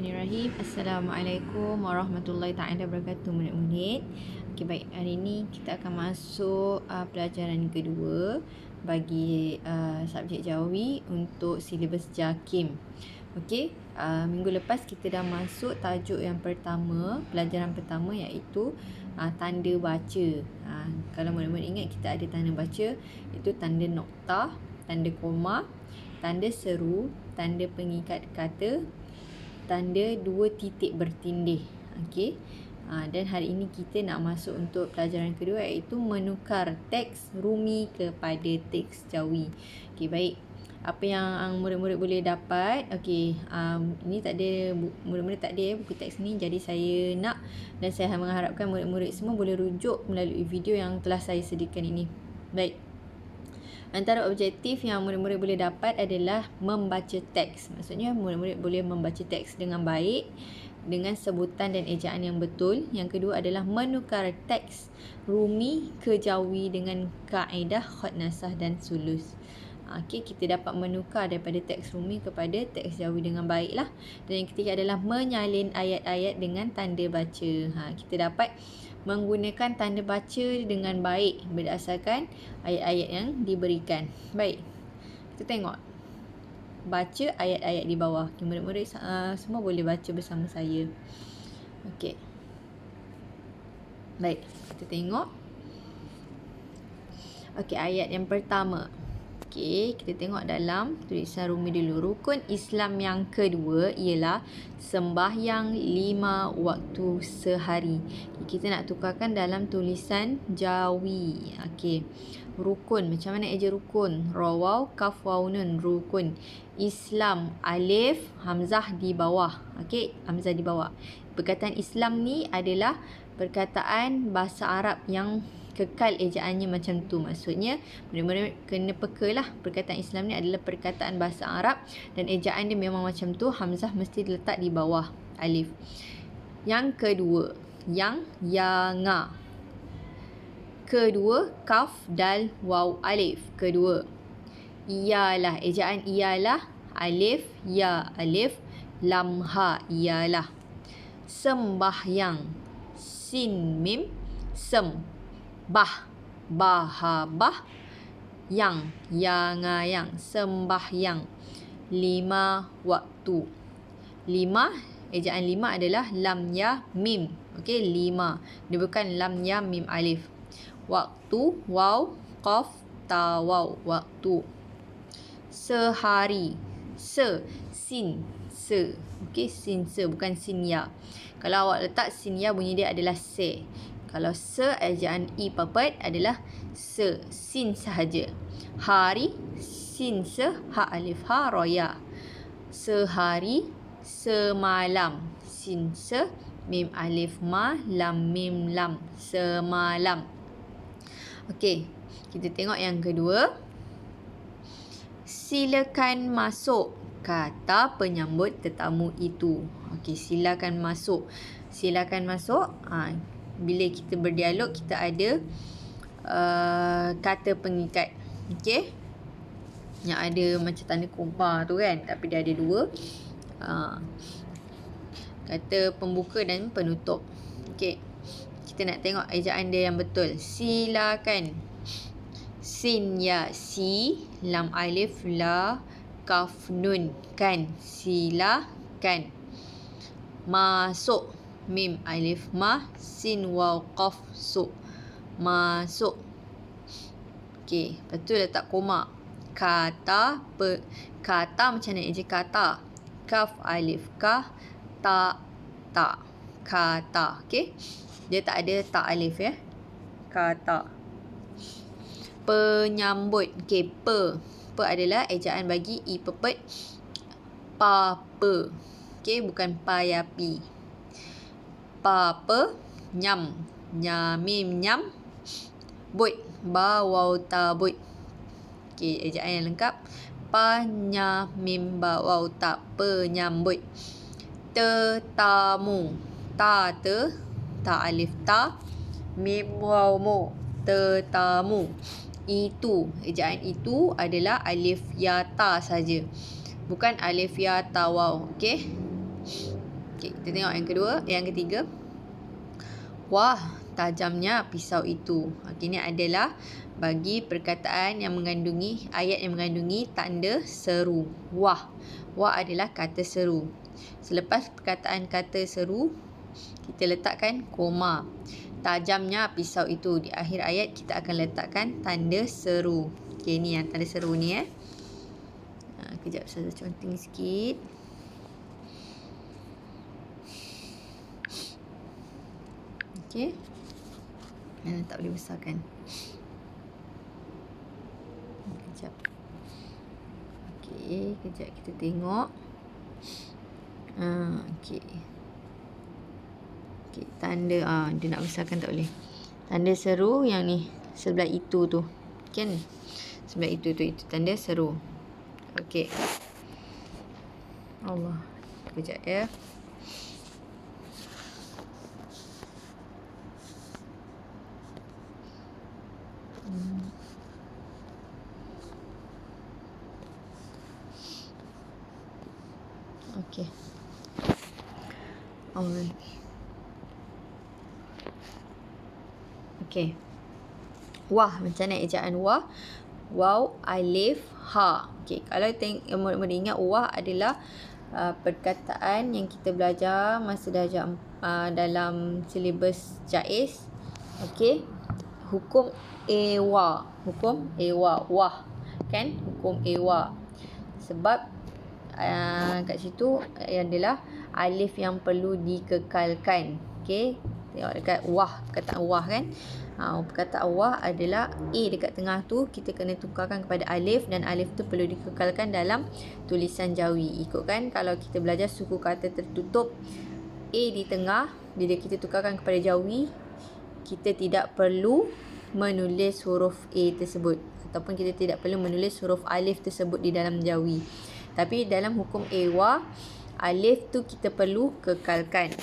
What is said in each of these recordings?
Bismillahirrahmanirrahim. Assalamualaikum warahmatullahi taala wabarakatuh murid-murid. Okey, baik, hari ini kita akan masuk pelajaran kedua bagi subjek Jawi untuk silibus JAKIM. Okey, minggu lepas kita dah masuk tajuk yang pertama, pelajaran pertama, iaitu tanda baca. Kalau murid-murid ingat, kita ada tanda baca, itu tanda noktah, tanda koma, tanda seru, tanda pengikat kata, tanda dua titik bertindih. Okey. Dan hari ini kita nak masuk untuk pelajaran kedua, iaitu menukar teks Rumi kepada teks Jawi. Okey, baik. Apa yang murid-murid boleh dapat? Okey, ini tak ada, murid-murid tak ada buku teks ni, jadi saya nak dan saya mengharapkan murid-murid semua boleh rujuk melalui video yang telah saya sediakan ini. Baik. Antara objektif yang murid-murid boleh dapat adalah membaca teks. Maksudnya murid-murid boleh membaca teks dengan baik, dengan sebutan dan ejaan yang betul. Yang kedua adalah menukar teks Rumi ke Jawi dengan kaedah khatnasah dan sulus. Okey, kita dapat menukar daripada teks Rumi kepada teks Jawi dengan baiklah. Dan yang ketiga adalah menyalin ayat-ayat dengan tanda baca. Kita dapat menggunakan tanda baca dengan baik berdasarkan ayat-ayat yang diberikan. Baik, kita tengok. Baca ayat-ayat di bawah. Okay, murid-murid semua boleh baca bersama saya. Okey. Baik, kita tengok. Okey, ayat yang pertama. Okey, kita tengok dalam tulisan Rumi dulu. Rukun Islam yang kedua ialah sembahyang 5 waktu sehari. Kita nak tukarkan dalam tulisan Jawi. Okey. Rukun, macam mana eja rukun? Ra waw kaf waw nun, rukun. Islam, alif hamzah di bawah. Okey, hamzah di bawah. Perkataan Islam ni adalah perkataan bahasa Arab yang kekal ejaannya macam tu. Maksudnya murid-murid kena pekalah, perkataan Islam ni adalah perkataan bahasa Arab dan ejaan dia memang macam tu. Hamzah mesti diletak di bawah alif. Yang kedua, yang nga. Kedua, kaf dal waw alif. Kedua, ialah, ejaan ialah, alif ya alif lam ha ialah. Sembahyang, sin mim sem, bah ha bah, yang yang sembahyang 5 waktu. 5, ejaan 5 adalah lam ya mim. Okey, 5. Dia bukan lam ya mim alif. Waktu, waw qaf ta waw, waktu. Sehari, sin se. Okey, sin se, bukan sin ya. Kalau awak letak sin ya, bunyi dia adalah se. Kalau se, ejaan i papat adalah se, sin sahaja. Hari, sin se ha alif ha roya. Sehari, semalam, sin se mim alif ma lam mim lam, semalam. Okey, kita tengok yang kedua. Silakan masuk, kata penyambut tetamu itu. Okey, silakan masuk. Silakan masuk. Bila kita berdialog, kita ada kata pengikat. Okey, yang ada macam tanda koma tu kan, tapi dia ada dua. Kata pembuka dan penutup. Okey, kita nak tengok ejaan dia yang betul. Silakan. Sin ya si, lam alif la, kaf nun kan, silakan. Masuk, mim alif ma, sin waw qaf su, masuk. Okey, lepas tu letak koma. Kata macam mana eja kata? Kaf alif ka, ta kata. Okey, dia tak ada ta alif ya. Kata. Penyambut. Okey, pe adalah ejaan bagi i pepet pa pe. Okey, bukan pa ya pi. Pa pe, nyam mim nyam, but ba waw ta but. Okey, ejaan yang lengkap. Pa nya mim ba waw ta, penyambut. Tetamu. Ta alif ta, mim waw mu, tetamu. Itu, ejaan itu adalah alif ya ta saja, bukan alif ya ta waw. Okey, Okey, kita tengok yang kedua, yang ketiga. Wah, tajamnya pisau itu. Okey, ini adalah bagi perkataan yang mengandungi, ayat yang mengandungi tanda seru. Wah. Wah adalah kata seru. Selepas perkataan kata seru, kita letakkan koma. Tajamnya pisau itu. Di akhir ayat kita akan letakkan tanda seru. Okey, ni yang tanda seru ni kejap saya conteng sikit. Okey. Tak boleh besarkan. Kejap. Okey, kejap kita tengok. Okey. Okey, tanda dia nak besarkan tak boleh. Tanda seru yang ni sebelah itu tu. Kan? Sebelah itu tanda seru. Okey. Allah. Kejap ya. Okey. Alright. Okey. Wah, macam mana ejaan wah? Waw, alif, ha. Okey, kalau murid-murid ingat wah adalah perkataan yang kita belajar masa darjah dalam silibus JAIS. Okey. Hukum ewa. Hukum ewa. Wah. Kan? Hukum ewa. Sebab kat situ adalah alif yang perlu dikekalkan. Okey. Tengok dekat wah, perkataan wah kan. Perkataan wah adalah A dekat tengah tu kita kena tukarkan kepada alif, dan alif tu perlu dikekalkan dalam tulisan jawi. Ikutkan kalau kita belajar suku kata tertutup, A di tengah, bila kita tukarkan kepada jawi, kita tidak perlu menulis huruf A tersebut, ataupun kita tidak perlu menulis huruf alif tersebut di dalam jawi. Tapi dalam hukum ewa, alif tu kita perlu kekalkan.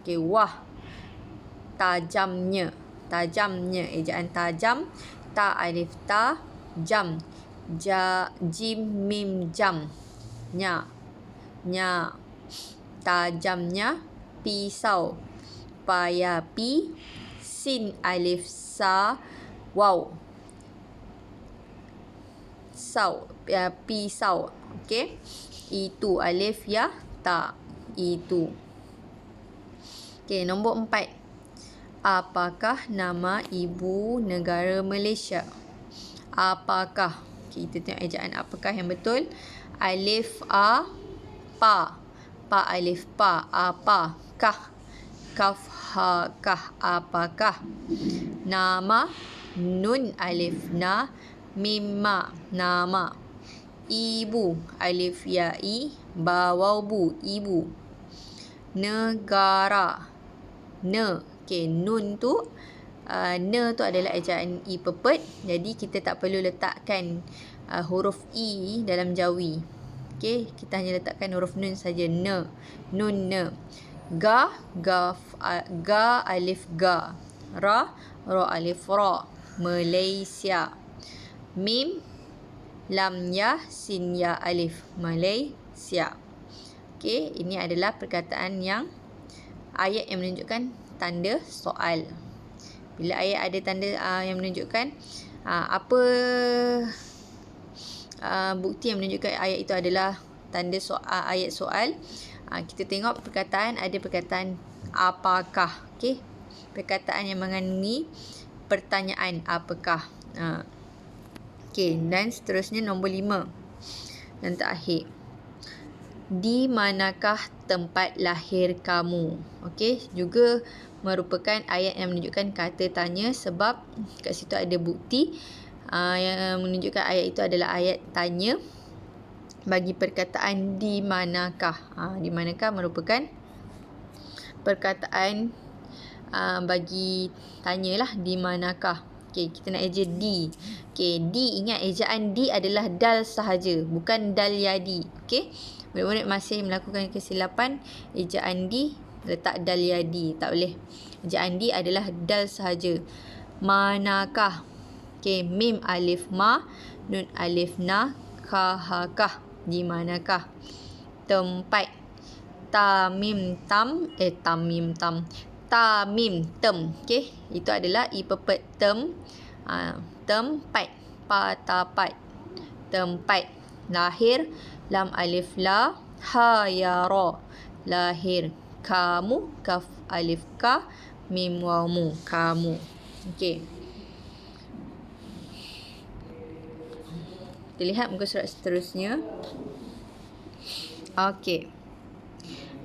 Okey, wah. Tajamnya. Tajamnya. Ejaan tajam. Ta alif ta. Jam. Jim mim jam. Nya. Nya. Tajamnya. Pisau. Paya pi. Sin alif sa. Wow. Sau. Pisau. Okey. Itu alif ya ta. Itu. Okey, nombor 4. Apakah nama ibu negara Malaysia? Apakah? Okay, kita tengok ejaan apakah yang betul. Alif a pa. Pa alif pa. Apa? Kah. Kaf ha kah. Apakah? Nama nun alif na. Mim ma. Nama. Ibu alif ya i. Bawau bu. Ibu. Negara. Ne. Okey, nun tu ne tu adalah ejaan i pepet. Jadi kita tak perlu letakkan huruf i dalam jawi. Okey, kita hanya letakkan huruf nun saja. Ne. Nun ne. Ga alif ga. Ra alif ra. Malaysia. Mim lam ya sin ya alif. Malaysia. Okey, ini adalah perkataan yang ayat yang menunjukkan tanda soal. Bila ayat ada tanda yang menunjukkan apa bukti yang menunjukkan ayat itu adalah tanda ayat soal, kita tengok perkataan, ada perkataan apakah. Okey, perkataan yang mengandungi pertanyaan apakah. Okey, dan seterusnya nombor 5 dan terakhir. Di manakah tempat lahir kamu? Okey, juga merupakan ayat yang menunjukkan kata tanya, sebab kat situ ada bukti yang menunjukkan ayat itu adalah ayat tanya bagi perkataan di manakah. Di manakah merupakan perkataan bagi tanyalah, di manakah. Okey, kita nak eja di. Okey, di, ingat ejaan di adalah dal sahaja, bukan dal yadi. Okey, murid-murid masih melakukan kesilapan ejaan di letak dal yadi, tak boleh. Ejaan di adalah dal sahaja. Manakah. Okey, mim alif ma, nun alif na, ka ha kah. Di manakah. Tempat. tamim tam, tamim tam, tamim tem. Okey, itu adalah ipepet tem. Tempat, patapat, tempat. Lahir, lam alif la, ha ya ra, lahir. Kamu, kaf alif ka, mim waw mu, kamu. Okey. Kita lihat muka surat seterusnya. Okey.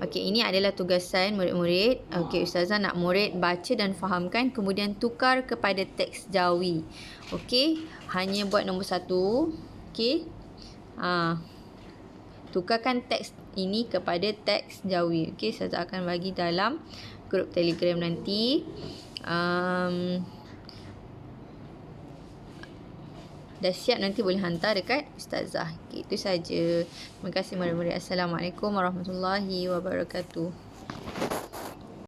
Okey, ini adalah tugasan murid-murid. Okey, Ustazah nak murid baca dan fahamkan, kemudian tukar kepada teks Jawi. Okey, hanya buat nombor 1. Okey. Tukarkan teks ini kepada teks Jawi. Okey, Ustazah akan bagi dalam grup Telegram nanti. Dah siap, nanti boleh hantar dekat Ustazah. Okay, itu saja. Terima kasih murid-murid. Assalamualaikum warahmatullahi wabarakatuh.